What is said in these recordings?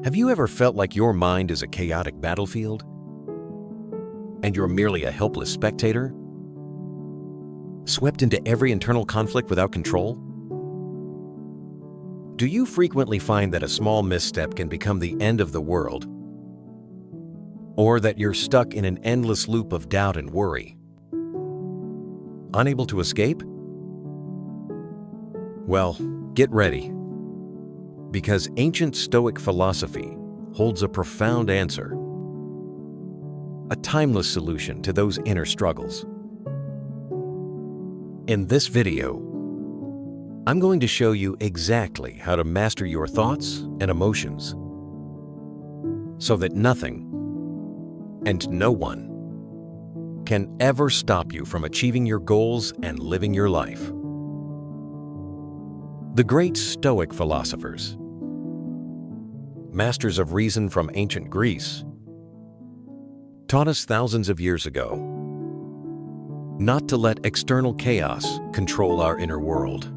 Have you ever felt like your mind is a chaotic battlefield and you're merely a helpless spectator, swept into every internal conflict without control? Do you frequently find that a small misstep can become the end of the world, or that you're stuck in an endless loop of doubt and worry, unable to escape? Well, get ready, because ancient Stoic philosophy holds a profound answer, a timeless solution to those inner struggles. In this video, I'm going to show you exactly how to master your thoughts and emotions so that nothing and no one can ever stop you from achieving your goals and living your life. The great Stoic philosophers, masters of reason from ancient Greece, taught us thousands of years ago not to let external chaos control our inner world.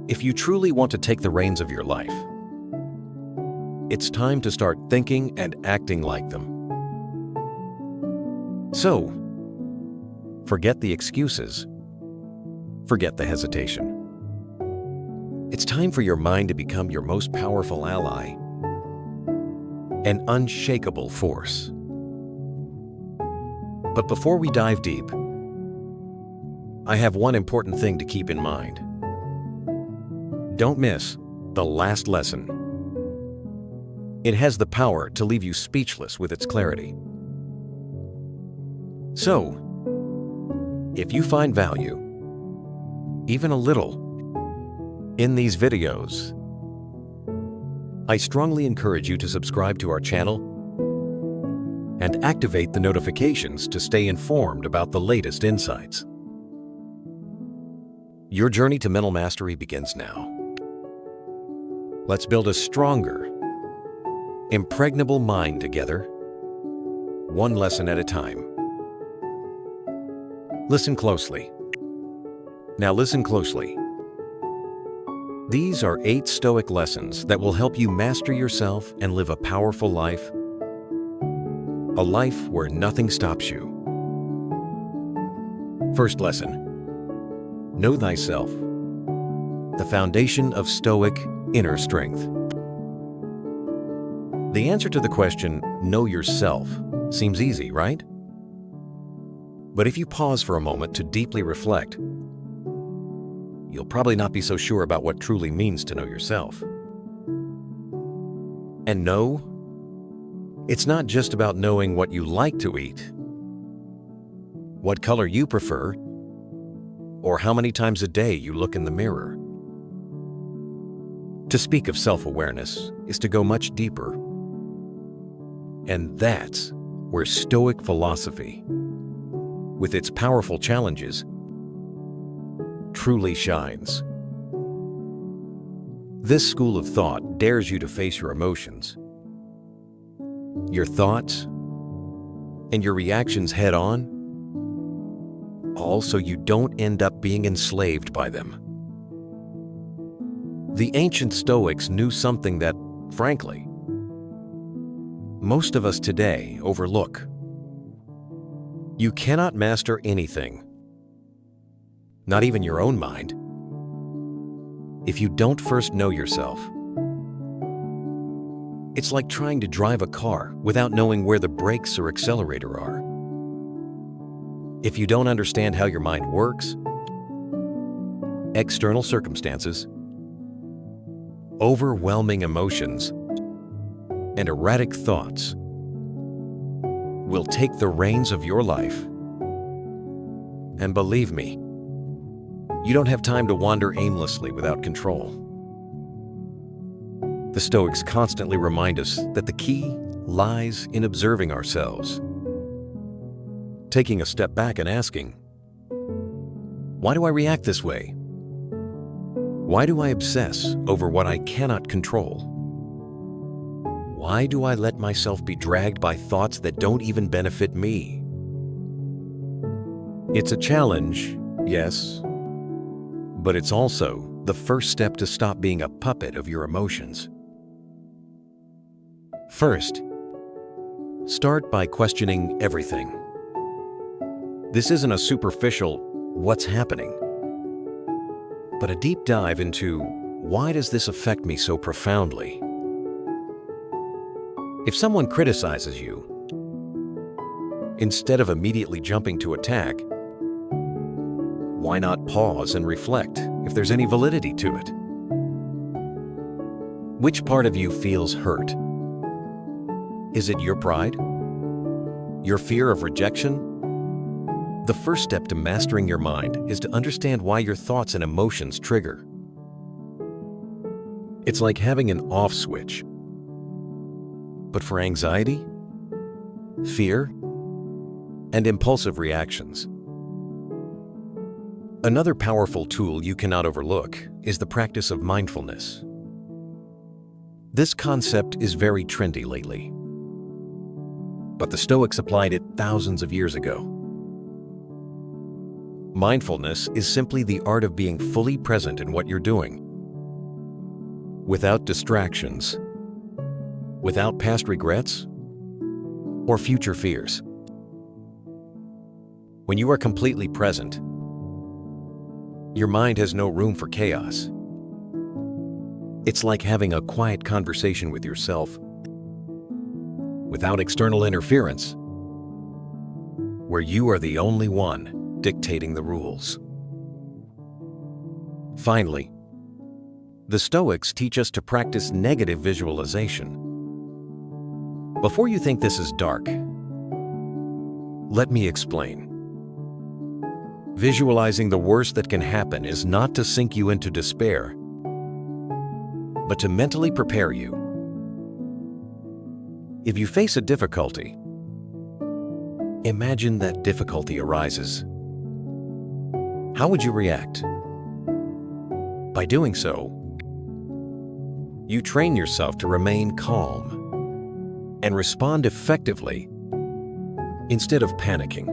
If you truly want to take the reins of your life, it's time to start thinking and acting like them. So, forget the excuses. Forget the hesitation. It's time for your mind to become your most powerful ally, an unshakable force. But before we dive deep, I have one important thing to keep in mind. Don't miss the last lesson. It has the power to leave you speechless with its clarity. So, if you find value, even a little, in these videos, I strongly encourage you to subscribe to our channel and activate the notifications to stay informed about the latest insights. Your journey to mental mastery begins now. Let's build a stronger, impregnable mind together, one lesson at a time. Listen closely. Now listen closely. These are 8 Stoic lessons that will help you master yourself and live a powerful life, a life where nothing stops you. First lesson: know thyself, the foundation of Stoic inner strength. The answer to the question, know yourself, seems easy, right? But if you pause for a moment to deeply reflect, you'll probably not be so sure about what truly means to know yourself. And know, it's not just about knowing what you like to eat, what color you prefer, or how many times a day you look in the mirror. To speak of self-awareness is to go much deeper. And that's where Stoic philosophy, with its powerful challenges, truly shines. This school of thought dares you to face your emotions, your thoughts, and your reactions head on, all so you don't end up being enslaved by them. The ancient Stoics knew something that, frankly, most of us today overlook. You cannot master anything, not even your own mind, if you don't first know yourself. It's like trying to drive a car without knowing where the brakes or accelerator are. If you don't understand how your mind works, external circumstances, overwhelming emotions, and erratic thoughts will take the reins of your life. And believe me, you don't have time to wander aimlessly without control. The Stoics constantly remind us that the key lies in observing ourselves, taking a step back and asking, why do I react this way? Why do I obsess over what I cannot control? Why do I let myself be dragged by thoughts that don't even benefit me? It's a challenge, yes, but it's also the first step to stop being a puppet of your emotions. First, start by questioning everything. This isn't a superficial, "what's happening?" but a deep dive into, why does this affect me so profoundly? If someone criticizes you, instead of immediately jumping to attack, why not pause and reflect if there's any validity to it? Which part of you feels hurt? Is it your pride? Your fear of rejection? The first step to mastering your mind is to understand why your thoughts and emotions trigger. It's like having an off switch, but for anxiety, fear, and impulsive reactions. Another powerful tool you cannot overlook is the practice of mindfulness. This concept is very trendy lately, but the Stoics applied it thousands of years ago. Mindfulness is simply the art of being fully present in what you're doing, without distractions, without past regrets, or future fears. When you are completely present, your mind has no room for chaos. It's like having a quiet conversation with yourself, without external interference, where you are the only one dictating the rules. Finally, the Stoics teach us to practice negative visualization. Before you think this is dark, let me explain. Visualizing the worst that can happen is not to sink you into despair, but to mentally prepare you. If you face a difficulty, imagine that difficulty arises. How would you react? By doing so, you train yourself to remain calm and respond effectively instead of panicking.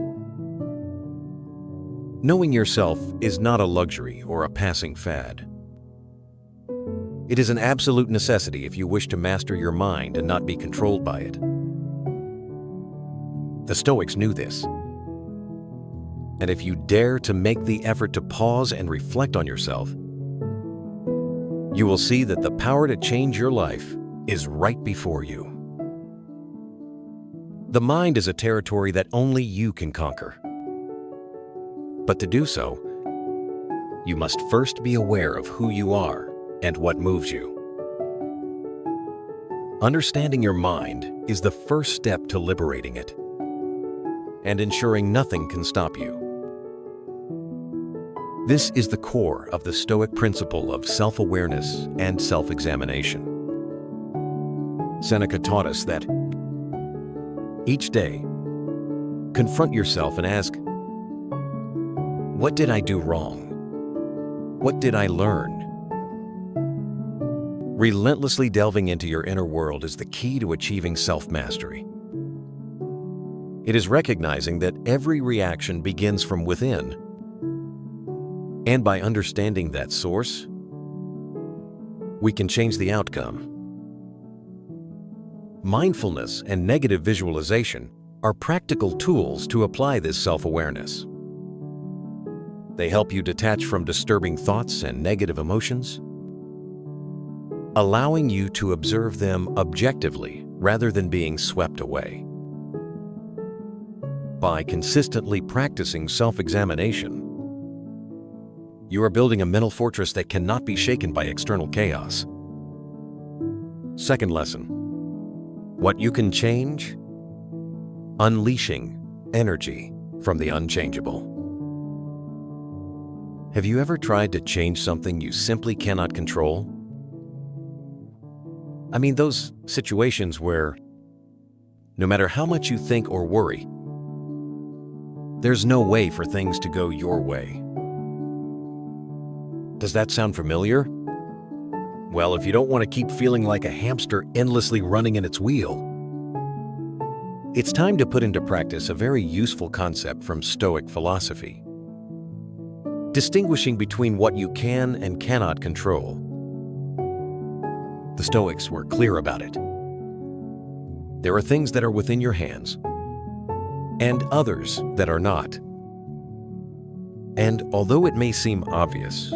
Knowing yourself is not a luxury or a passing fad. It is an absolute necessity if you wish to master your mind and not be controlled by it. The Stoics knew this. And if you dare to make the effort to pause and reflect on yourself, you will see that the power to change your life is right before you. The mind is a territory that only you can conquer. But to do so, you must first be aware of who you are and what moves you. Understanding your mind is the first step to liberating it and ensuring nothing can stop you. This is the core of the Stoic principle of self-awareness and self-examination. Seneca taught us that each day, confront yourself and ask, what did I do wrong? What did I learn? Relentlessly delving into your inner world is the key to achieving self-mastery. It is recognizing that every reaction begins from within, and by understanding that source, we can change the outcome. Mindfulness and negative visualization are practical tools to apply this self-awareness. They help you detach from disturbing thoughts and negative emotions, allowing you to observe them objectively rather than being swept away. By consistently practicing self-examination, you are building a mental fortress that cannot be shaken by external chaos. Second lesson: what you can change? Unleashing energy from the unchangeable. Have you ever tried to change something you simply cannot control? I mean, those situations where no matter how much you think or worry, there's no way for things to go your way. Does that sound familiar? Well, if you don't want to keep feeling like a hamster endlessly running in its wheel, it's time to put into practice a very useful concept from Stoic philosophy, distinguishing between what you can and cannot control. The Stoics were clear about it. There are things that are within your hands, and others that are not. And although it may seem obvious,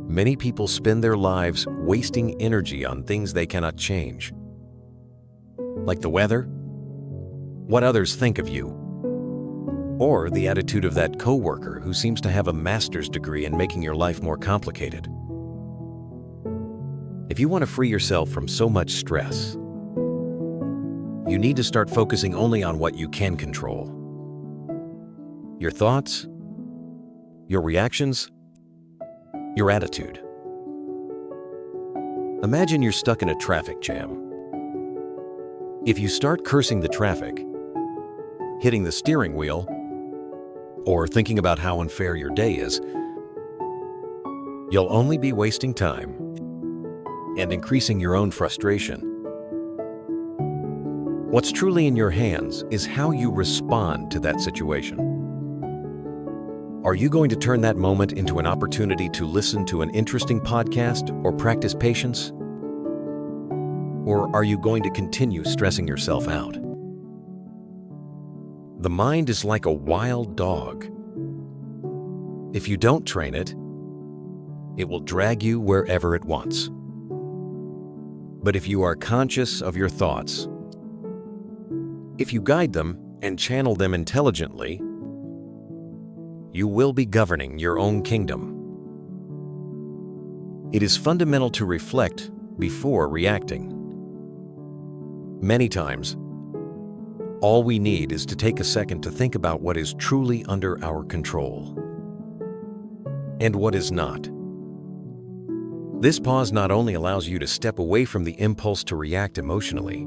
many people spend their lives wasting energy on things they cannot change, like the weather, what others think of you, or the attitude of that coworker who seems to have a master's degree in making your life more complicated. If you want to free yourself from so much stress, you need to start focusing only on what you can control. Your thoughts, your reactions, your attitude. Imagine you're stuck in a traffic jam. If you start cursing the traffic, hitting the steering wheel, or thinking about how unfair your day is, you'll only be wasting time and increasing your own frustration. What's truly in your hands is how you respond to that situation. Are you going to turn that moment into an opportunity to listen to an interesting podcast or practice patience? Or are you going to continue stressing yourself out? The mind is like a wild dog. If you don't train it, it will drag you wherever it wants. But if you are conscious of your thoughts, if you guide them and channel them intelligently, you will be governing your own kingdom. It is fundamental to reflect before reacting. Many times, all we need is to take a second to think about what is truly under our control and what is not. This pause not only allows you to step away from the impulse to react emotionally,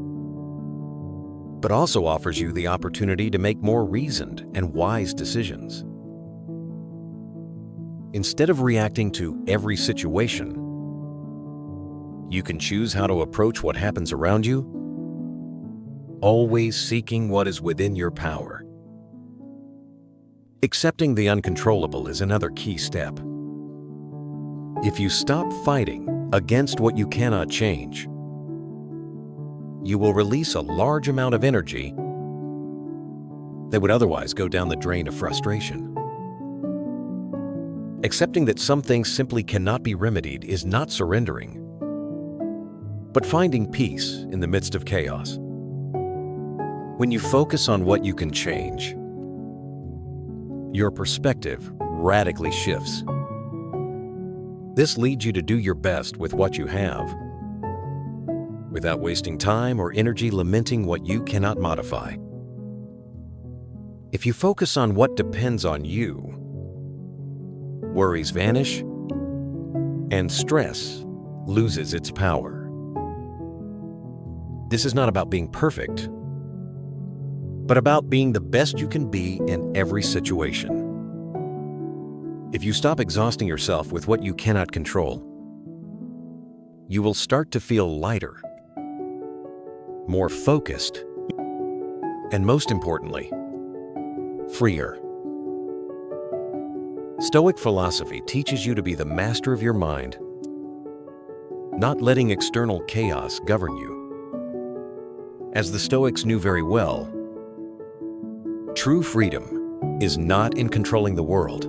but also offers you the opportunity to make more reasoned and wise decisions. Instead of reacting to every situation, you can choose how to approach what happens around you, always seeking what is within your power. Accepting the uncontrollable is another key step. If you stop fighting against what you cannot change, you will release a large amount of energy that would otherwise go down the drain of frustration. Accepting that some things simply cannot be remedied is not surrendering, but finding peace in the midst of chaos. When you focus on what you can change, your perspective radically shifts. This leads you to do your best with what you have, without wasting time or energy lamenting what you cannot modify. If you focus on what depends on you, worries vanish, and stress loses its power. This is not about being perfect, but about being the best you can be in every situation. If you stop exhausting yourself with what you cannot control, you will start to feel lighter, more focused, and most importantly, freer. Stoic philosophy teaches you to be the master of your mind, not letting external chaos govern you. As the Stoics knew very well, true freedom is not in controlling the world,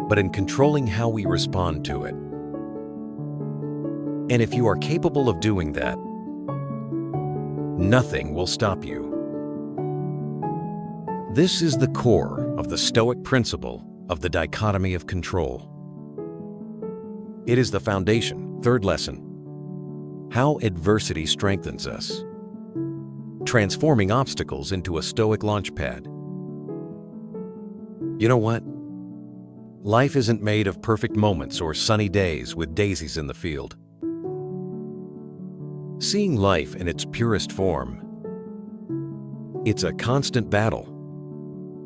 but in controlling how we respond to it. And if you are capable of doing that, nothing will stop you. This is the core of the Stoic principle of the dichotomy of control. It is the foundation. Third lesson: how adversity strengthens us, transforming obstacles into a Stoic launchpad. You know what? Life isn't made of perfect moments or sunny days with daisies in the field. Seeing life in its purest form, it's a constant battle,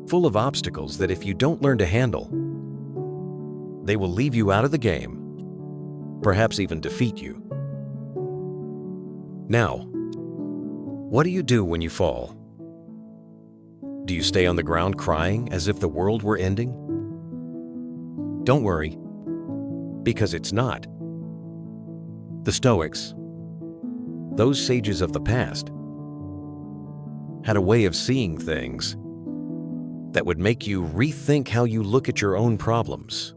full of obstacles that if you don't learn to handle, they will leave you out of the game, perhaps even defeat you. Now, what do you do when you fall? Do you stay on the ground crying as if the world were ending? Don't worry, because it's not. The Stoics, those sages of the past had a way of seeing things that would make you rethink how you look at your own problems.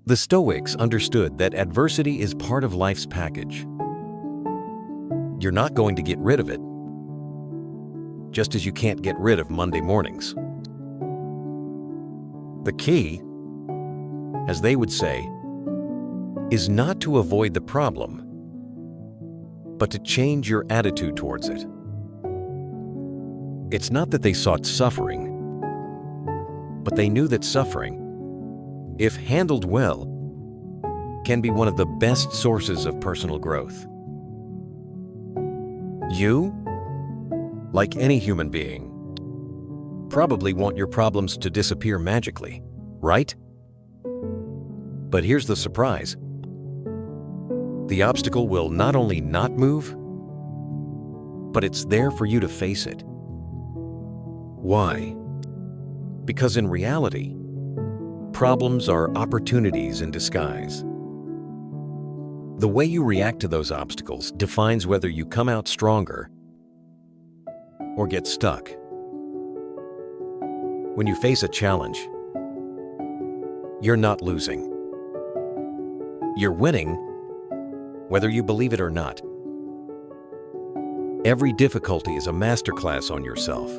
The Stoics understood that adversity is part of life's package. You're not going to get rid of it, just as you can't get rid of Monday mornings. The key, as they would say, is not to avoid the problem, but to change your attitude towards it. It's not that they sought suffering, but they knew that suffering, if handled well, can be one of the best sources of personal growth. You, like any human being, probably want your problems to disappear magically, right? But here's the surprise. The obstacle will not only not move, but it's there for you to face it. Why? Because in reality, problems are opportunities in disguise. The way you react to those obstacles defines whether you come out stronger or get stuck. When you face a challenge, you're not losing. You're winning, whether you believe it or not. Every difficulty is a masterclass on yourself,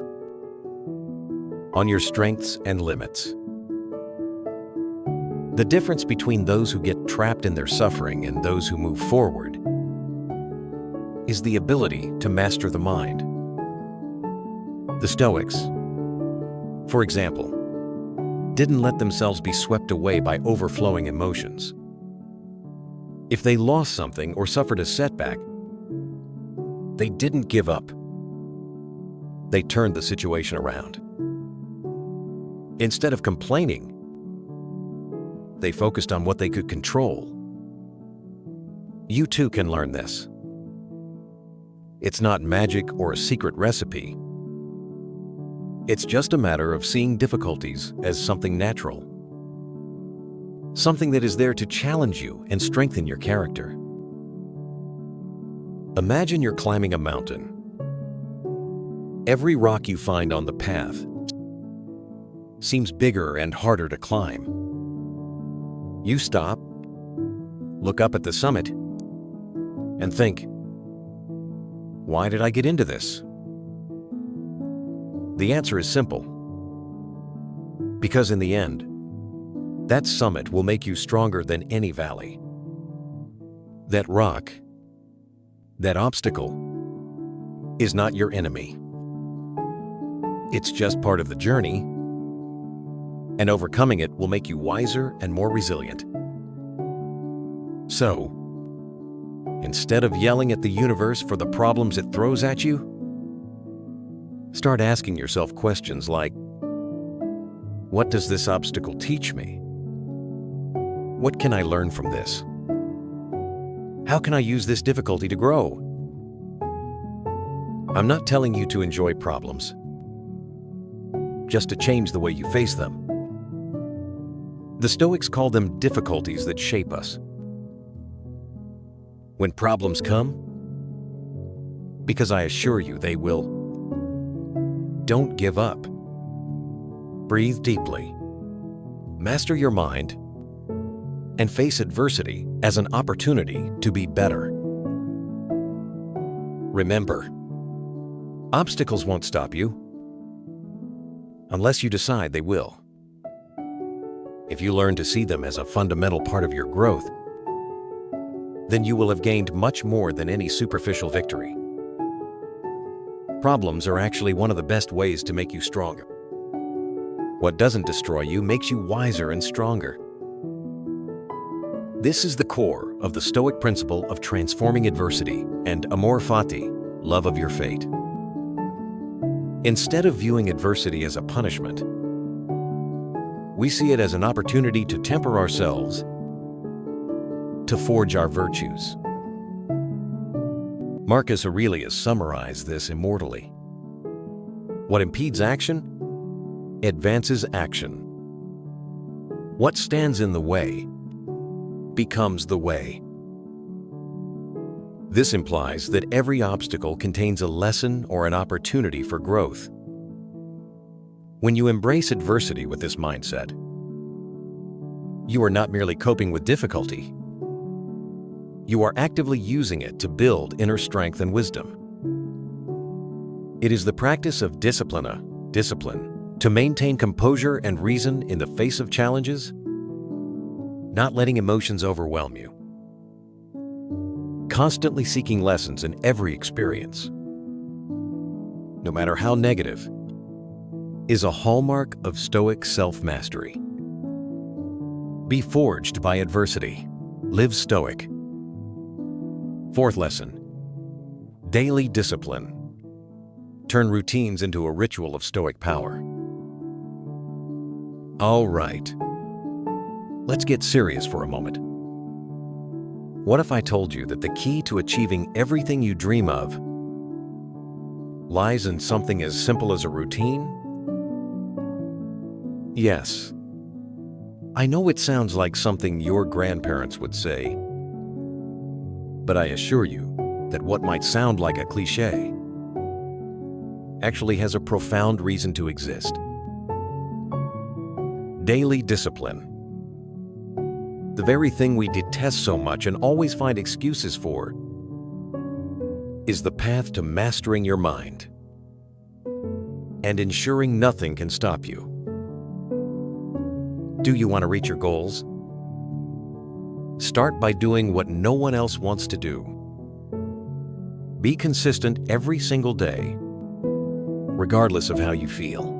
on your strengths and limits. The difference between those who get trapped in their suffering and those who move forward is the ability to master the mind. The Stoics, for example, didn't let themselves be swept away by overflowing emotions. If they lost something or suffered a setback, they didn't give up. They turned the situation around. Instead of complaining, they focused on what they could control. You too can learn this. It's not magic or a secret recipe. It's just a matter of seeing difficulties as something natural, something that is there to challenge you and strengthen your character. Imagine you're climbing a mountain. Every rock you find on the path seems bigger and harder to climb. You stop, look up at the summit, and think, why did I get into this? The answer is simple. Because in the end, that summit will make you stronger than any valley. That rock, that obstacle, is not your enemy. It's just part of the journey, and overcoming it will make you wiser and more resilient. So, instead of yelling at the universe for the problems it throws at you, start asking yourself questions like, what does this obstacle teach me? What can I learn from this? How can I use this difficulty to grow? I'm not telling you to enjoy problems, just to change the way you face them. The Stoics call them difficulties that shape us. When problems come, because I assure you they will, don't give up. Breathe deeply, master your mind, and face adversity as an opportunity to be better. Remember, obstacles won't stop you unless you decide they will. If you learn to see them as a fundamental part of your growth, then you will have gained much more than any superficial victory. Problems are actually one of the best ways to make you stronger. What doesn't destroy you makes you wiser and stronger. This is the core of the Stoic principle of transforming adversity and amor fati, love of your fate. Instead of viewing adversity as a punishment, we see it as an opportunity to temper ourselves, to forge our virtues. Marcus Aurelius summarized this immortally. What impedes action advances action. What stands in the way becomes the way. This implies that every obstacle contains a lesson or an opportunity for growth. When you embrace adversity with this mindset, you are not merely coping with difficulty. You are actively using it to build inner strength and wisdom. It is the practice of discipline to maintain composure and reason in the face of challenges, not letting emotions overwhelm you. Constantly seeking lessons in every experience, no matter how negative, is a hallmark of Stoic self-mastery. Be forged by adversity. Live Stoic. Fourth lesson: daily discipline. Turn routines into a ritual of Stoic power. All right, let's get serious for a moment. What if I told you that the key to achieving everything you dream of lies in something as simple as a routine? Yes. I know it sounds like something your grandparents would say, but I assure you that what might sound like a cliché actually has a profound reason to exist. Daily discipline. The very thing we detest so much and always find excuses for, is the path to mastering your mind and ensuring nothing can stop you. Do you want to reach your goals? Start by doing what no one else wants to do. Be consistent every single day, regardless of how you feel.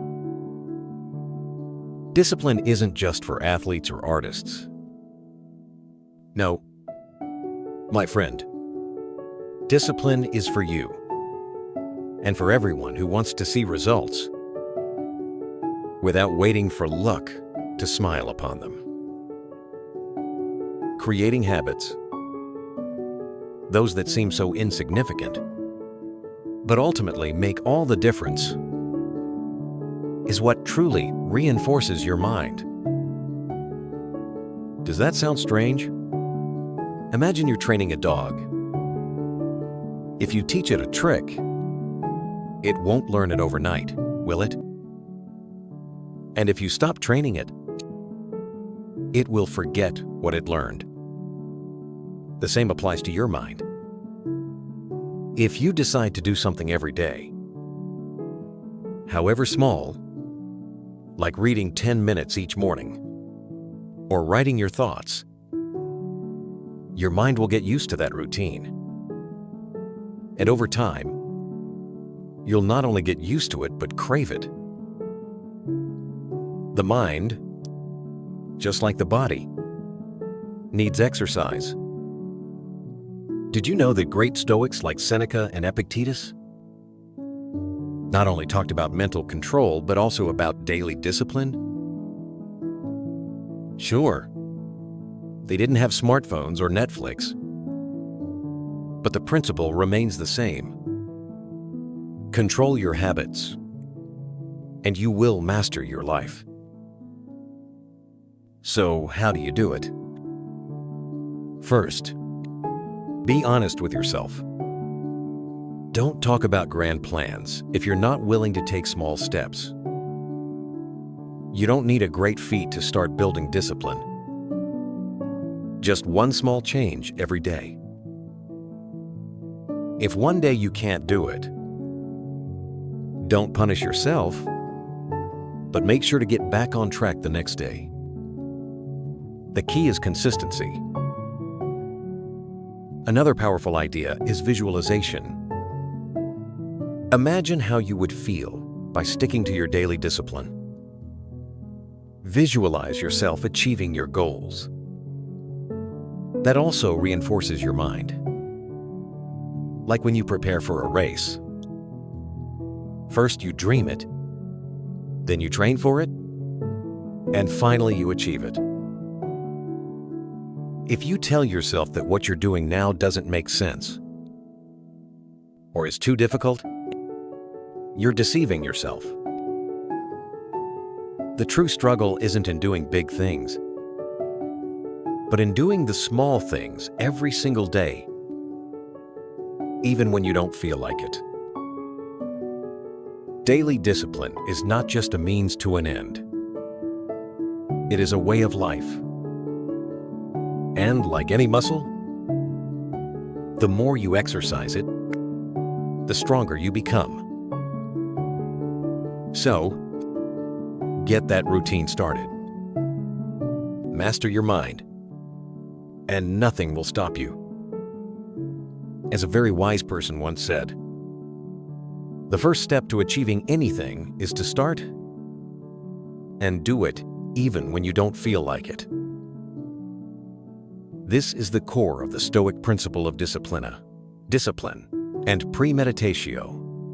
Discipline isn't just for athletes or artists. No, my friend, discipline is for you and for everyone who wants to see results without waiting for luck to smile upon them. Creating habits, those that seem so insignificant, but ultimately make all the difference, is what truly reinforces your mind. Does that sound strange? Imagine you're training a dog. If you teach it a trick, it won't learn it overnight, will it? And if you stop training it, it will forget what it learned. The same applies to your mind. If you decide to do something every day, however small, like reading 10 minutes each morning, or writing your thoughts, your mind will get used to that routine. And over time, you'll not only get used to it, but crave it. The mind, just like the body, needs exercise. Did you know that great Stoics like Seneca and Epictetus not only talked about mental control, but also about daily discipline? Sure, they didn't have smartphones or Netflix, but the principle remains the same. Control your habits, and you will master your life. So, how do you do it? First, be honest with yourself. Don't talk about grand plans if you're not willing to take small steps. You don't need a great feat to start building discipline. Just one small change every day. If one day you can't do it, don't punish yourself, but make sure to get back on track the next day. The key is consistency. Another powerful idea is visualization. Imagine how you would feel by sticking to your daily discipline. Visualize yourself achieving your goals. That also reinforces your mind. Like when you prepare for a race. First you dream it, then you train for it, and finally you achieve it. If you tell yourself that what you're doing now doesn't make sense or is too difficult, you're deceiving yourself. The true struggle isn't in doing big things, but in doing the small things every single day even when you don't feel like it. Daily discipline is not just a means to an end. It is a way of life. And like any muscle, the more you exercise it, the stronger you become. So, get that routine started. Master your mind, and nothing will stop you. As a very wise person once said, the first step to achieving anything is to start and do it even when you don't feel like it. This is the core of the Stoic principle of disciplina, discipline, and premeditation,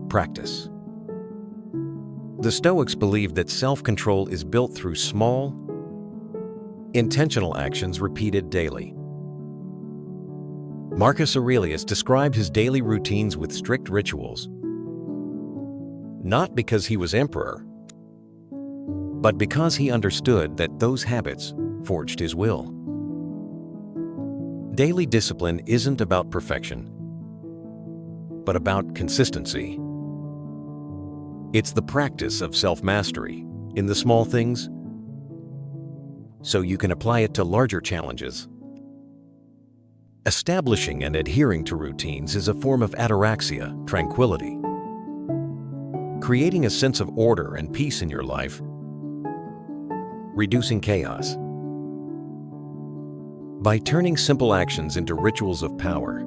practice. The Stoics believed that self-control is built through small, intentional actions repeated daily. Marcus Aurelius described his daily routines with strict rituals, not because he was emperor, but because he understood that those habits forged his will. Daily discipline isn't about perfection, but about consistency. It's the practice of self-mastery in the small things, so you can apply it to larger challenges. Establishing and adhering to routines is a form of ataraxia, tranquility. Creating a sense of order and peace in your life, reducing chaos. By turning simple actions into rituals of power,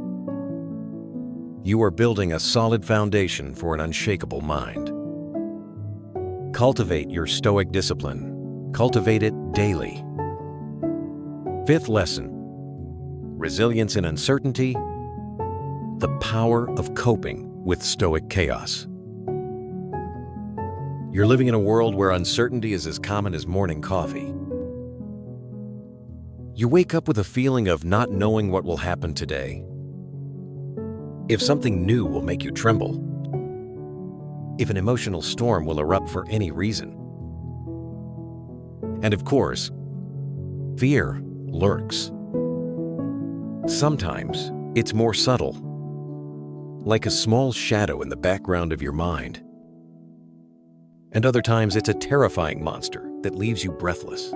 you are building a solid foundation for an unshakable mind. Cultivate your Stoic discipline. Cultivate it daily. Fifth lesson: resilience in uncertainty, the power of coping with Stoic chaos. You're living in a world where uncertainty is as common as morning coffee. You wake up with a feeling of not knowing what will happen today, if something new will make you tremble, if an emotional storm will erupt for any reason. And of course, fear lurks. Sometimes it's more subtle, like a small shadow in the background of your mind. And other times it's a terrifying monster that leaves you breathless.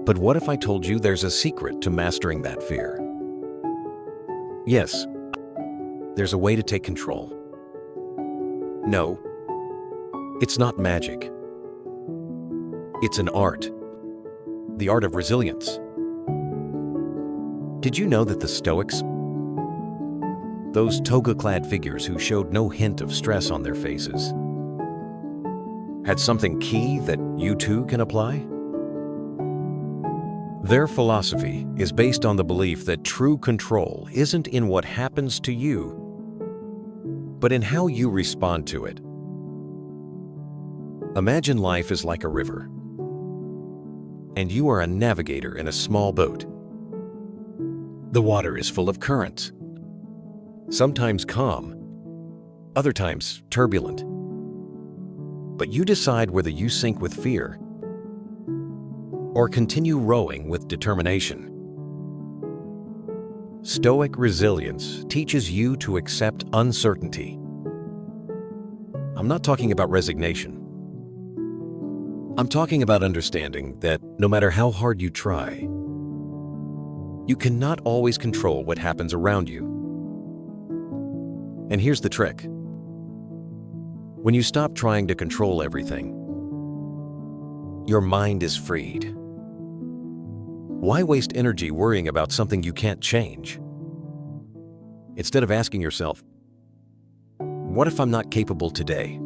But what if I told you there's a secret to mastering that fear? Yes, there's a way to take control. No, it's not magic. It's an art. The art of resilience. Did you know that the Stoics, those toga-clad figures who showed no hint of stress on their faces, had something key that you too can apply? Their philosophy is based on the belief that true control isn't in what happens to you, but in how you respond to it. Imagine life is like a river, and you are a navigator in a small boat. The water is full of currents, sometimes calm, other times turbulent. But you decide whether you sink with fear or continue rowing with determination. Stoic resilience teaches you to accept uncertainty. I'm not talking about resignation. I'm talking about understanding that no matter how hard you try, you cannot always control what happens around you. And here's the trick. When you stop trying to control everything, your mind is freed. Why waste energy worrying about something you can't change? Instead of asking yourself, what if I'm not capable today?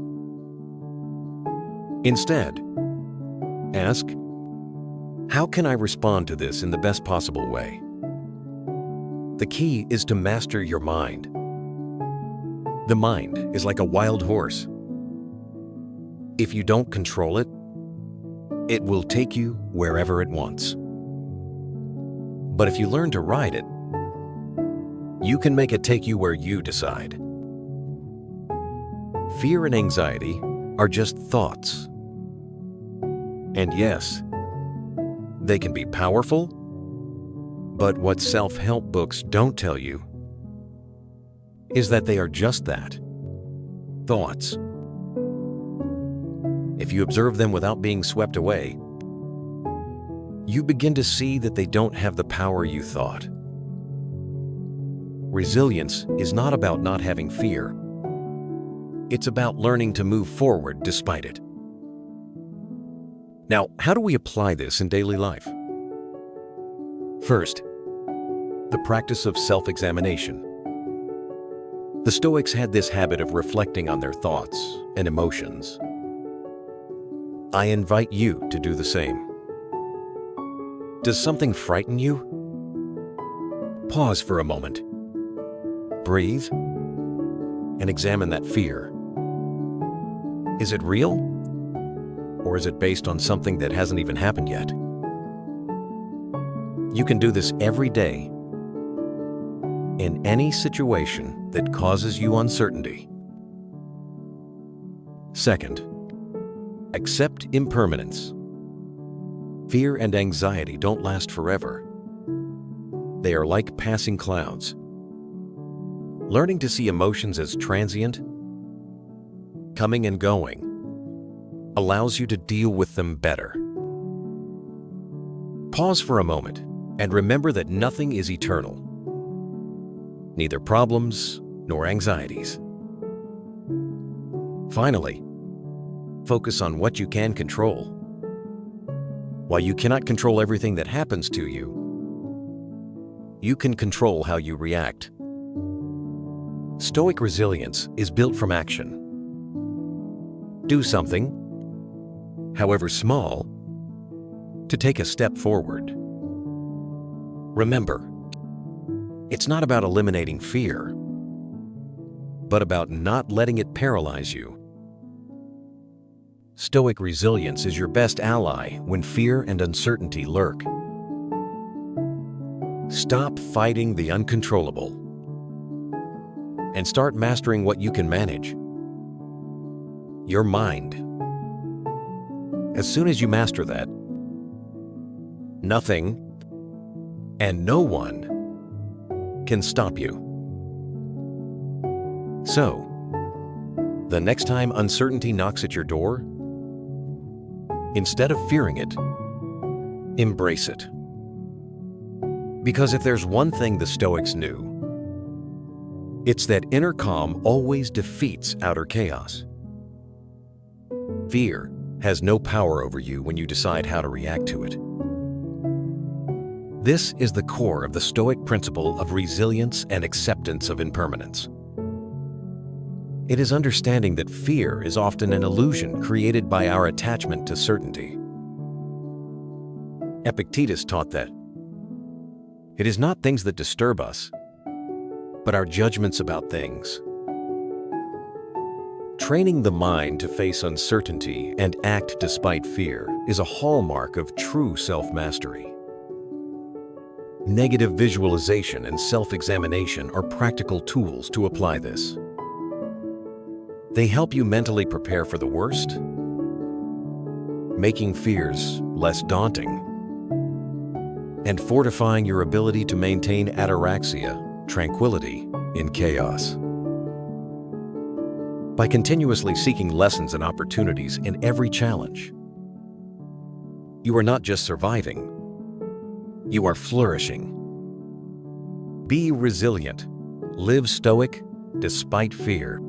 Instead, ask, how can I respond to this in the best possible way? The key is to master your mind. The mind is like a wild horse. If you don't control it, it will take you wherever it wants. But if you learn to ride it, you can make it take you where you decide. Fear and anxiety are just thoughts. And yes, they can be powerful, But what self-help books don't tell you is that they are just that, thoughts. If you observe them without being swept away, you begin to see that they don't have the power you thought. Resilience is not about not having fear. It's about learning to move forward despite it. Now, how do we apply this in daily life? First, the practice of self-examination. The Stoics had this habit of reflecting on their thoughts and emotions. I invite you to do the same. Does something frighten you? Pause for a moment. Breathe and examine that fear. Is it real? Or is it based on something that hasn't even happened yet? You can do this every day in any situation that causes you uncertainty. Second, accept impermanence. Fear and anxiety don't last forever. They are like passing clouds. Learning to see emotions as transient, coming and going, allows you to deal with them better. Pause for a moment and remember that nothing is eternal. Neither problems nor anxieties. Finally, focus on what you can control. While you cannot control everything that happens to you, you can control how you react. Stoic resilience is built from action. Do something, however small, to take a step forward. Remember, it's not about eliminating fear, but about not letting it paralyze you. Stoic resilience is your best ally when fear and uncertainty lurk. Stop fighting the uncontrollable and start mastering what you can manage. Your mind. As soon as you master that, nothing and no one can stop you. So, the next time uncertainty knocks at your door, instead of fearing it, embrace it. Because if there's one thing the Stoics knew, it's that inner calm always defeats outer chaos. Fear has no power over you when you decide how to react to it. This is the core of the Stoic principle of resilience and acceptance of impermanence. It is understanding that fear is often an illusion created by our attachment to certainty. Epictetus taught that it is not things that disturb us, but our judgments about things. Training the mind to face uncertainty and act despite fear is a hallmark of true self-mastery. Negative visualization and self-examination are practical tools to apply this. They help you mentally prepare for the worst, making fears less daunting, and fortifying your ability to maintain ataraxia, tranquility, in chaos. By continuously seeking lessons and opportunities in every challenge, you are not just surviving, you are flourishing. Be resilient. Live stoic despite fear.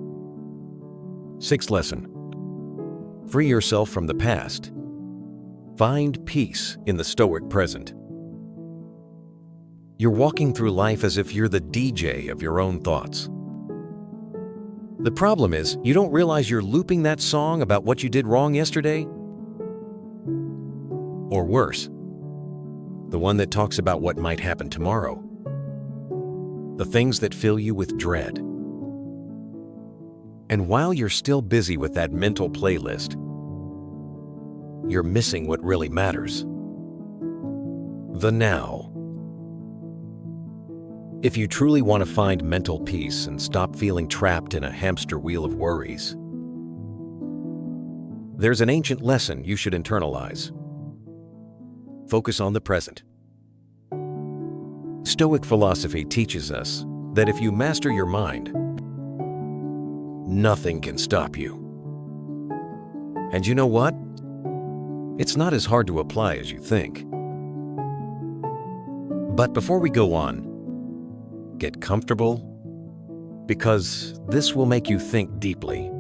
Sixth lesson. Free yourself from the past. Find peace in the stoic present. You're walking through life as if you're the DJ of your own thoughts. The problem is, you don't realize you're looping that song about what you did wrong yesterday. Or worse, the one that talks about what might happen tomorrow. The things that fill you with dread. And while you're still busy with that mental playlist, you're missing what really matters. The now. If you truly want to find mental peace and stop feeling trapped in a hamster wheel of worries, there's an ancient lesson you should internalize. Focus on the present. Stoic philosophy teaches us that if you master your mind, nothing can stop you. And you know what? It's not as hard to apply as you think. But before we go on, get comfortable, because this will make you think deeply.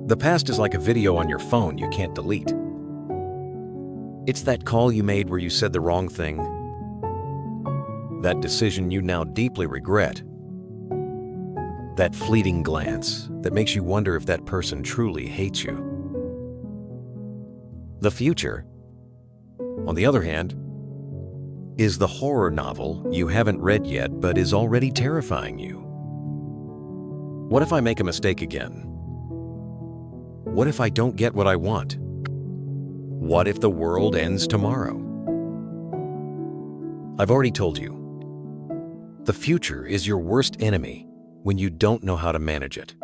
The past is like a video on your phone you can't delete. It's that call you made where you said the wrong thing, that decision you now deeply regret, that fleeting glance that makes you wonder if that person truly hates you. The future, on the other hand, is the horror novel you haven't read yet but is already terrifying you. What if I make a mistake again? What if I don't get what I want? What if the world ends tomorrow? I've already told you, the future is your worst enemy when you don't know how to manage it.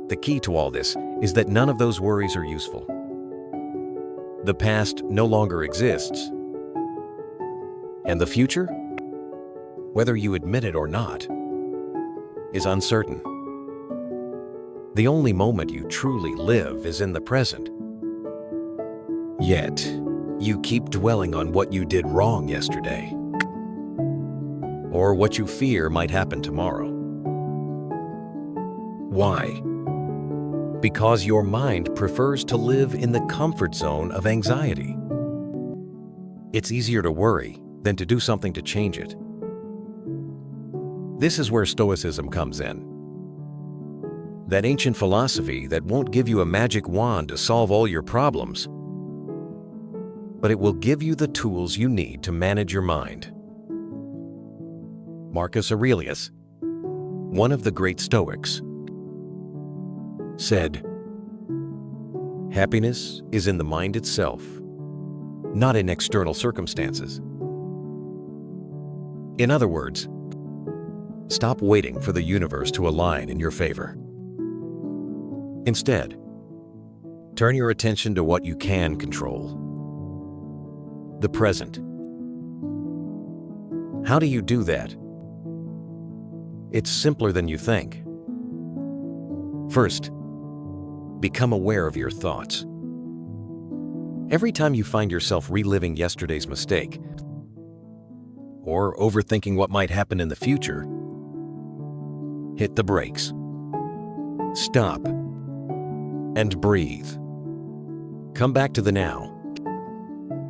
The key to all this is that none of those worries are useful. The past no longer exists, and the future, whether you admit it or not, is uncertain. The only moment you truly live is in the present. Yet, you keep dwelling on what you did wrong yesterday, or what you fear might happen tomorrow. Why? Because your mind prefers to live in the comfort zone of anxiety. It's easier to worry than to do something to change it. This is where Stoicism comes in. That ancient philosophy that won't give you a magic wand to solve all your problems, but it will give you the tools you need to manage your mind. Marcus Aurelius, one of the great Stoics, said, "Happiness is in the mind itself, not in external circumstances." In other words, stop waiting for the universe to align in your favor. Instead, turn your attention to what you can control. The present. How do you do that? It's simpler than you think. First, become aware of your thoughts. Every time you find yourself reliving yesterday's mistake, or overthinking what might happen in the future, hit the brakes. Stop and breathe. Come back to the now,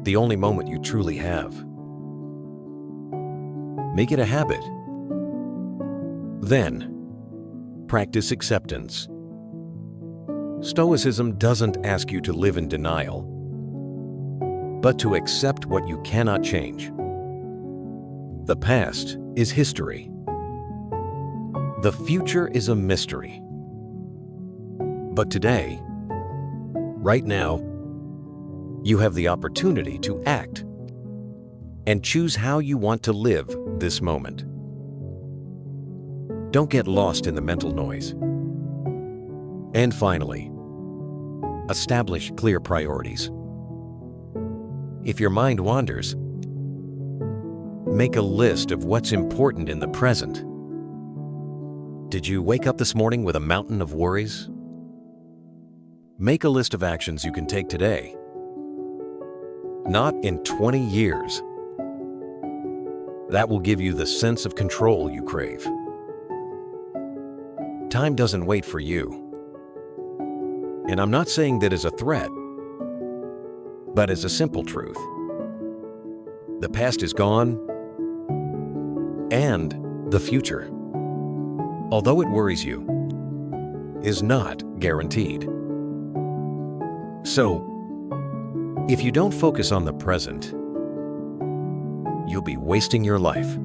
the only moment you truly have. Make it a habit. Then, practice acceptance. Stoicism doesn't ask you to live in denial, but to accept what you cannot change. The past is history. The future is a mystery. But today, right now, you have the opportunity to act and choose how you want to live this moment. Don't get lost in the mental noise. And finally, establish clear priorities. If your mind wanders, make a list of what's important in the present. Did you wake up this morning with a mountain of worries? Make a list of actions you can take today, not in 20 years. That will give you the sense of control you crave. Time doesn't wait for you. And I'm not saying that as a threat, but as a simple truth. The past is gone, and the future, although it worries you, is not guaranteed. So, if you don't focus on the present, you'll be wasting your life.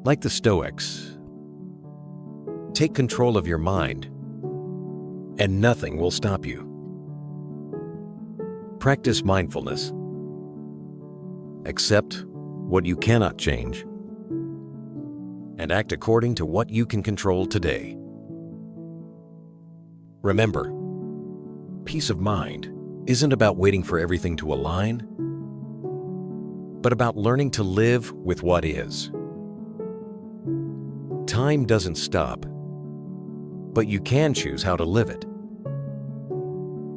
Like the Stoics, take control of your mind, and nothing will stop you. Practice mindfulness. Accept what you cannot change, and act according to what you can control today. Remember, peace of mind isn't about waiting for everything to align. but about learning to live with what is. Time doesn't stop, but you can choose how to live it.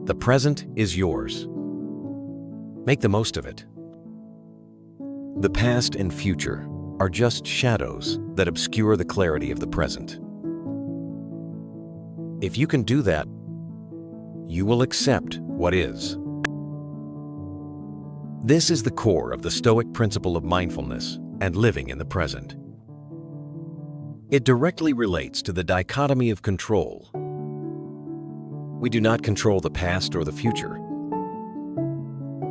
The present is yours. Make the most of it. The past and future are just shadows that obscure the clarity of the present. If you can do that, you will accept what is. This is the core of the Stoic principle of mindfulness and living in the present. It directly relates to the dichotomy of control. We do not control the past or the future,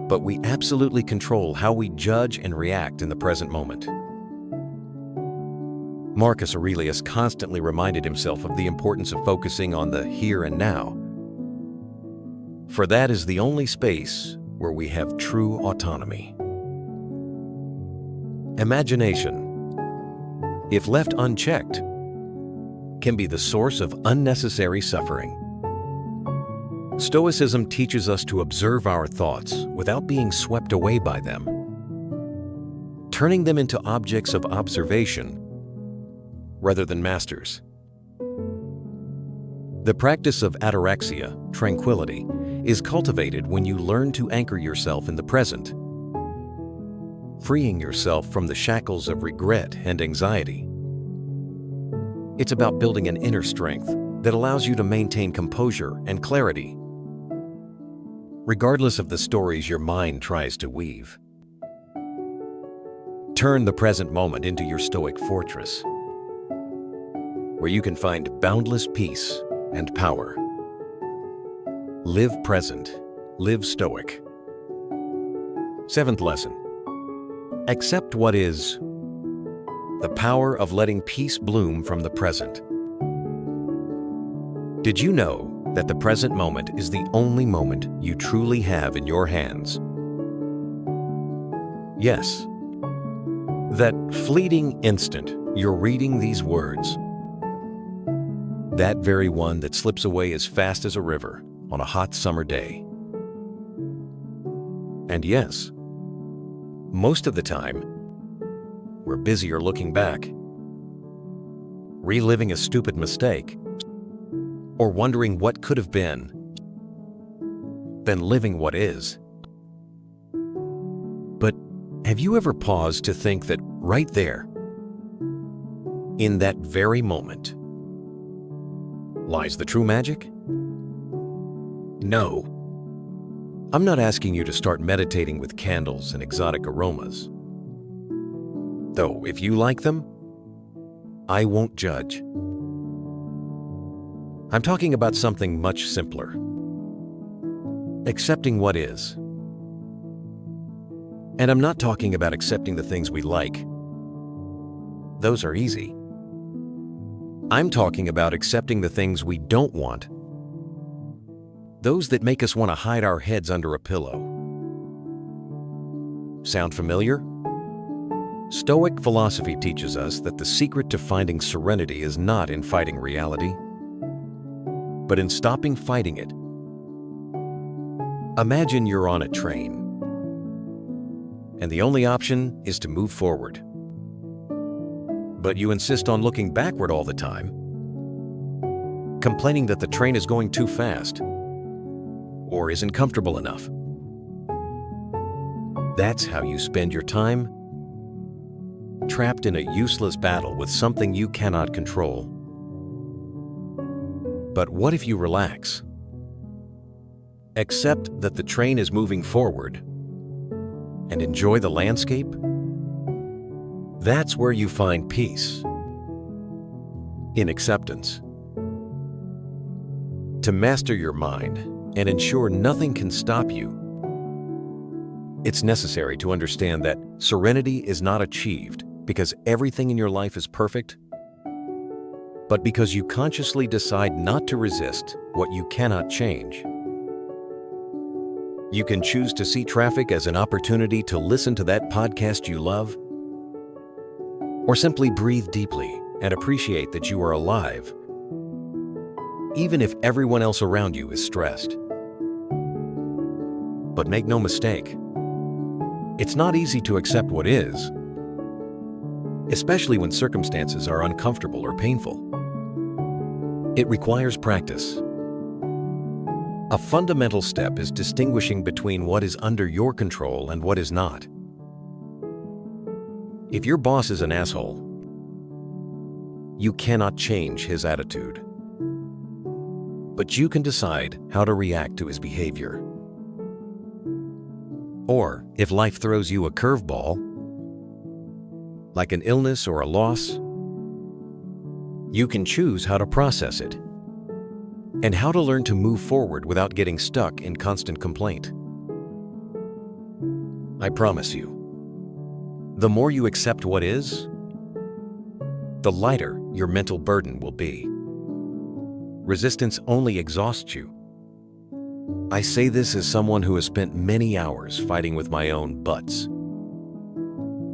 but we absolutely control how we judge and react in the present moment. Marcus Aurelius constantly reminded himself of the importance of focusing on the here and now, for that is the only space where we have true autonomy. Imagination, if left unchecked, can be the source of unnecessary suffering. Stoicism teaches us to observe our thoughts without being swept away by them, turning them into objects of observation rather than masters. The practice of ataraxia, tranquility, is cultivated when you learn to anchor yourself in the present, freeing yourself from the shackles of regret and anxiety. It's about building an inner strength that allows you to maintain composure and clarity, regardless of the stories your mind tries to weave. Turn the present moment into your Stoic fortress, where you can find boundless peace and power. Live present, live Stoic. 7th lesson. Accept what is. The power of letting peace bloom from the present. Did you know that the present moment is the only moment you truly have in your hands? Yes. That fleeting instant you're reading these words, that very one that slips away as fast as a river on a hot summer day. And yes, most of the time, we're busier looking back, reliving a stupid mistake, or wondering what could have been, than living what is. But have you ever paused to think that right there, in that very moment, lies the true magic? No. I'm not asking you to start meditating with candles and exotic aromas. Though, if you like them, I won't judge. I'm talking about something much simpler. Accepting what is. And I'm not talking about accepting the things we like. Those are easy. I'm talking about accepting the things we don't want. Those that make us want to hide our heads under a pillow. Sound familiar? Stoic philosophy teaches us that the secret to finding serenity is not in fighting reality, but in stopping fighting it. Imagine you're on a train, and the only option is to move forward. But you insist on looking backward all the time, complaining that the train is going too fast or isn't comfortable enough. That's how you spend your time, trapped in a useless battle with something you cannot control. But what if you relax? Accept that the train is moving forward and enjoy the landscape? That's where you find peace. In acceptance. To master your mind and ensure nothing can stop you, it's necessary to understand that serenity is not achieved because everything in your life is perfect, but because you consciously decide not to resist what you cannot change. You can choose to see traffic as an opportunity to listen to that podcast you love, or simply breathe deeply and appreciate that you are alive, even if everyone else around you is stressed. But make no mistake, It's not easy to accept what is, especially when circumstances are uncomfortable or painful. It requires practice. A fundamental step is distinguishing between what is under your control and what is not. If your boss is an asshole, you cannot change his attitude. But you can decide how to react to his behavior. Or, if life throws you a curveball, like an illness or a loss, you can choose how to process it and how to learn to move forward without getting stuck in constant complaint. I promise you, the more you accept what is, the lighter your mental burden will be. Resistance only exhausts you. I say this as someone who has spent many hours fighting with my own buts.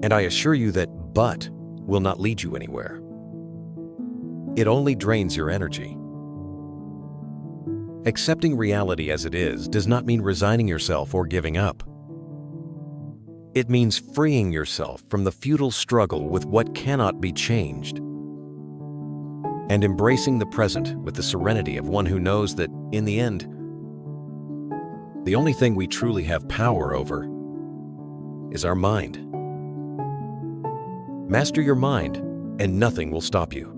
And I assure you that but will not lead you anywhere. It only drains your energy. Accepting reality as it is does not mean resigning yourself or giving up. It means freeing yourself from the futile struggle with what cannot be changed and embracing the present with the serenity of one who knows that, in the end, the only thing we truly have power over is our mind. Master your mind, and nothing will stop you.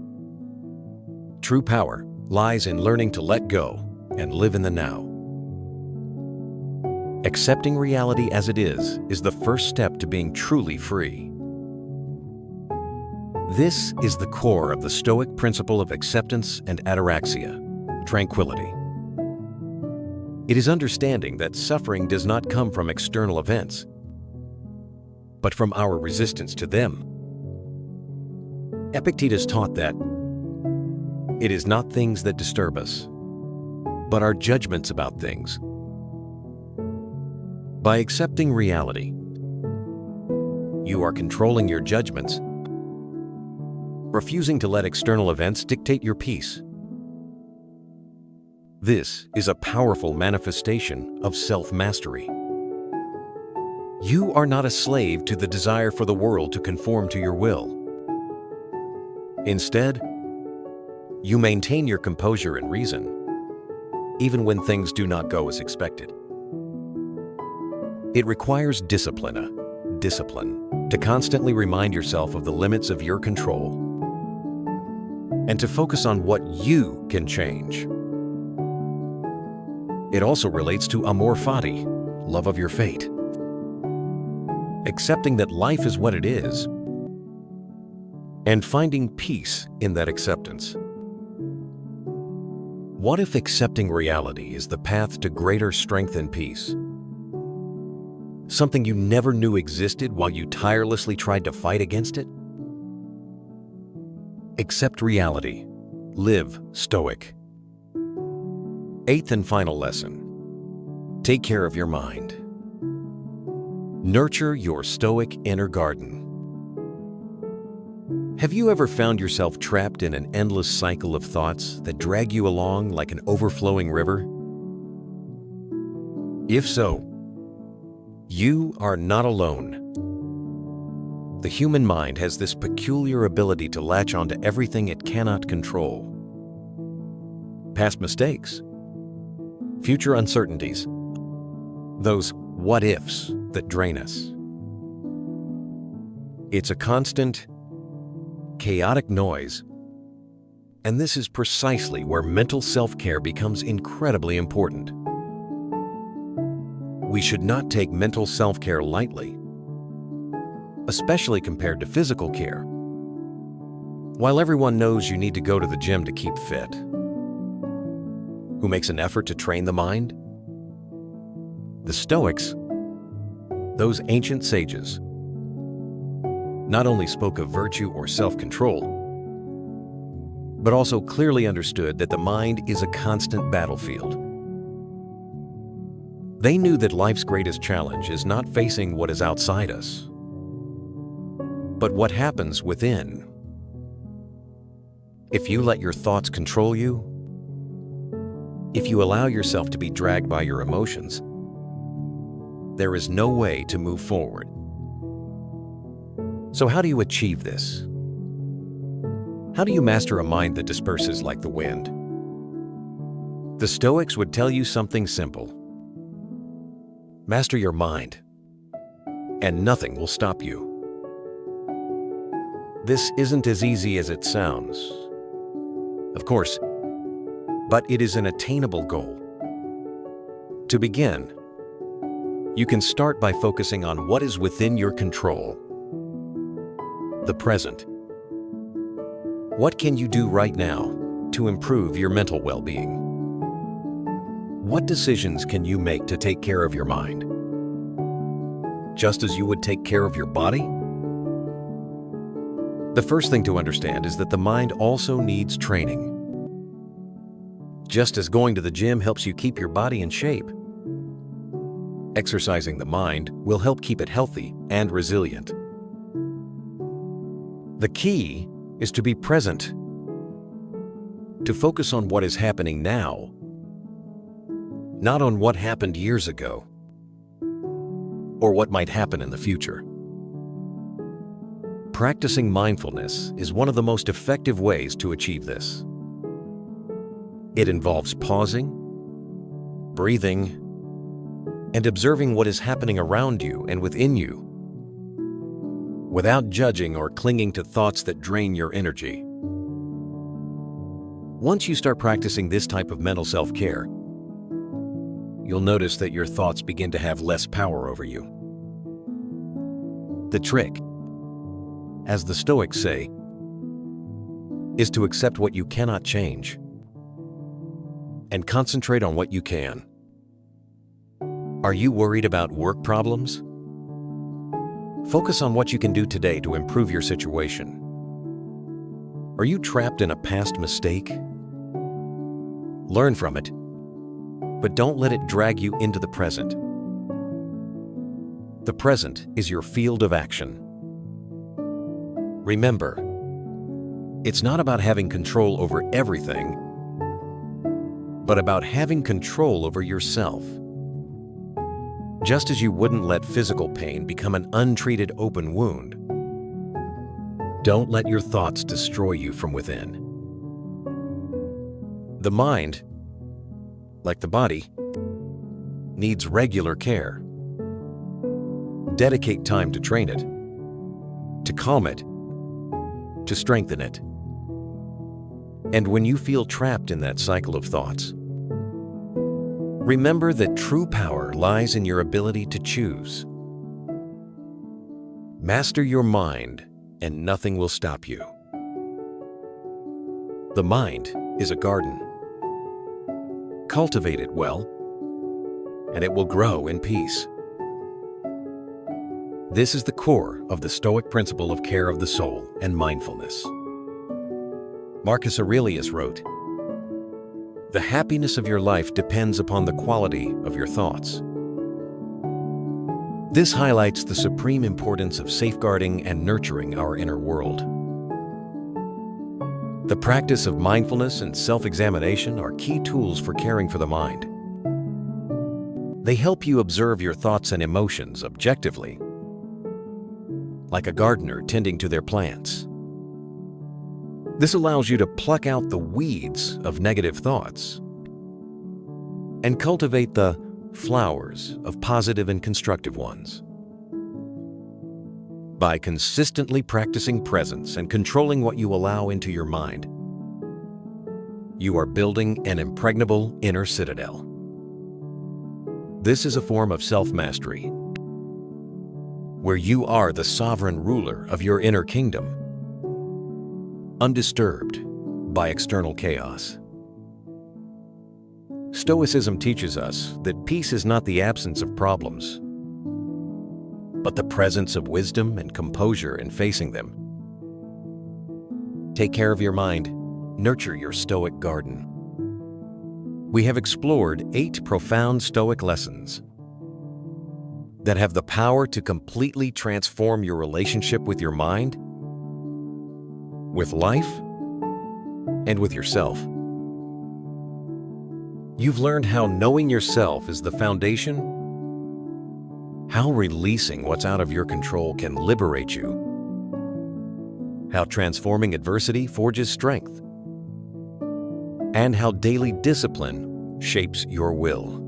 True power lies in learning to let go and live in the now. Accepting reality as it is the first step to being truly free. This is the core of the Stoic principle of acceptance and ataraxia, tranquility. It is understanding that suffering does not come from external events, but from our resistance to them. Epictetus taught that it is not things that disturb us, but our judgments about things. By accepting reality, you are controlling your judgments, refusing to let external events dictate your peace. This is a powerful manifestation of self-mastery. You are not a slave to the desire for the world to conform to your will. Instead, you maintain your composure and reason, even when things do not go as expected. It requires discipline to constantly remind yourself of the limits of your control and to focus on what you can change. It also relates to amor fati, love of your fate. Accepting that life is what it is and finding peace in that acceptance. What if accepting reality is the path to greater strength and peace? Something you never knew existed while you tirelessly tried to fight against it? Accept reality. Live Stoic. Eighth and final lesson. Take care of your mind. Nurture your Stoic inner garden. Have you ever found yourself trapped in an endless cycle of thoughts that drag you along like an overflowing river? If so, you are not alone. The human mind has this peculiar ability to latch onto everything it cannot control. Past mistakes, future uncertainties, those what-ifs that drain us. It's a constant, chaotic noise, and this is precisely where mental self-care becomes incredibly important. We should not take mental self-care lightly, especially compared to physical care. While everyone knows you need to go to the gym to keep fit, who makes an effort to train the mind? The Stoics, those ancient sages, not only spoke of virtue or self-control, but also clearly understood that the mind is a constant battlefield. They knew that life's greatest challenge is not facing what is outside us, but what happens within. If you let your thoughts control you, if you allow yourself to be dragged by your emotions, there is no way to move forward. So how do you achieve this? How do you master a mind that disperses like the wind? The Stoics would tell you something simple. Master your mind, and nothing will stop you. This isn't as easy as it sounds, of course, but it is an attainable goal. To begin, you can start by focusing on what is within your control. The present. What can you do right now to improve your mental well-being? What decisions can you make to take care of your mind? Just as you would take care of your body? The first thing to understand is that the mind also needs training. Just as going to the gym helps you keep your body in shape, exercising the mind will help keep it healthy and resilient. The key is to be present, to focus on what is happening now, not on what happened years ago or what might happen in the future. Practicing mindfulness is one of the most effective ways to achieve this. It involves pausing, breathing, and observing what is happening around you and within you, without judging or clinging to thoughts that drain your energy. Once you start practicing this type of mental self-care, you'll notice that your thoughts begin to have less power over you. The trick, as the Stoics say, is to accept what you cannot change and concentrate on what you can. Are you worried about work problems? Focus on what you can do today to improve your situation. Are you trapped in a past mistake? Learn from it, but don't let it drag you into the present. The present is your field of action. Remember, it's not about having control over everything, but about having control over yourself. Just as you wouldn't let physical pain become an untreated open wound, don't let your thoughts destroy you from within. The mind, like the body, needs regular care. Dedicate time to train it, to calm it, to strengthen it. And when you feel trapped in that cycle of thoughts, remember that true power lies in your ability to choose. Master your mind, and nothing will stop you. The mind is a garden. Cultivate it well, and it will grow in peace. This is the core of the Stoic principle of care of the soul and mindfulness. Marcus Aurelius wrote, "The happiness of your life depends upon the quality of your thoughts." This highlights the supreme importance of safeguarding and nurturing our inner world. The practice of mindfulness and self-examination are key tools for caring for the mind. They help you observe your thoughts and emotions objectively, like a gardener tending to their plants. This allows you to pluck out the weeds of negative thoughts and cultivate the flowers of positive and constructive ones. By consistently practicing presence and controlling what you allow into your mind, you are building an impregnable inner citadel. This is a form of self-mastery, where you are the sovereign ruler of your inner kingdom, undisturbed by external chaos. Stoicism teaches us that peace is not the absence of problems, but the presence of wisdom and composure in facing them. Take care of your mind, nurture your Stoic garden. We have explored 8 profound Stoic lessons that have the power to completely transform your relationship with your mind, with life, and with yourself. You've learned how knowing yourself is the foundation, how releasing what's out of your control can liberate you, how transforming adversity forges strength, and how daily discipline shapes your will.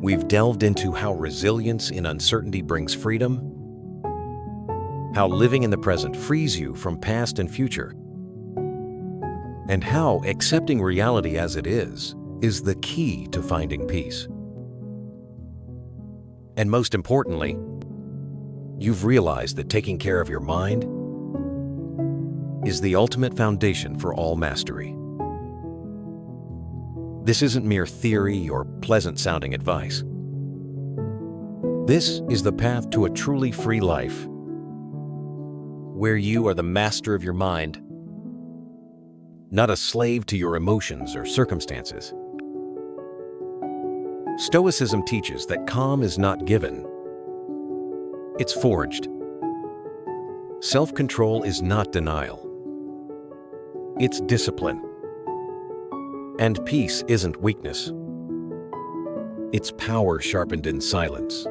We've delved into how resilience in uncertainty brings freedom, how living in the present frees you from past and future, and how accepting reality as it is the key to finding peace. And most importantly, you've realized that taking care of your mind is the ultimate foundation for all mastery. This isn't mere theory or pleasant-sounding advice. This is the path to a truly free life, where you are the master of your mind, not a slave to your emotions or circumstances. Stoicism teaches that calm is not given, it's forged. Self-control is not denial, it's discipline. And peace isn't weakness, it's power sharpened in silence.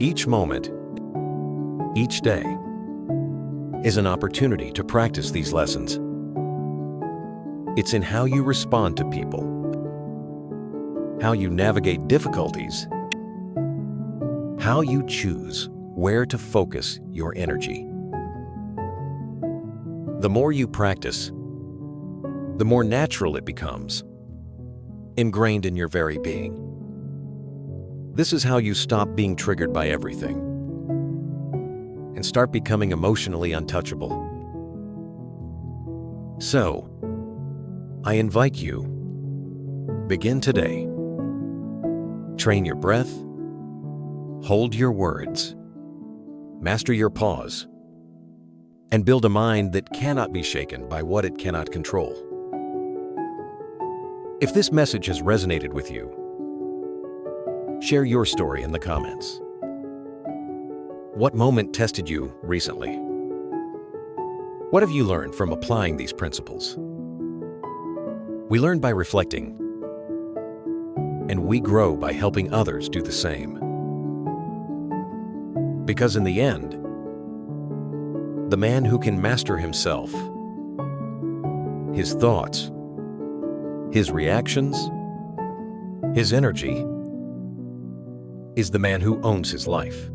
Each moment, each day, is an opportunity to practice these lessons. It's in how you respond to people, how you navigate difficulties, how you choose where to focus your energy. The more you practice, the more natural it becomes, ingrained in your very being. This is how you stop being triggered by everything and start becoming emotionally untouchable. So, I invite you, begin today. Train your breath, hold your words, master your pause, and build a mind that cannot be shaken by what it cannot control. If this message has resonated with you, share your story in the comments. What moment tested you recently? What have you learned from applying these principles? We learn by reflecting, and we grow by helping others do the same. Because in the end, the man who can master himself, his thoughts, his reactions, his energy, is the man who owns his life.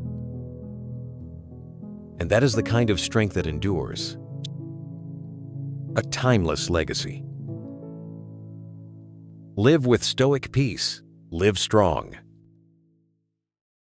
And that is the kind of strength that endures, a timeless legacy. Live with stoic peace, live strong.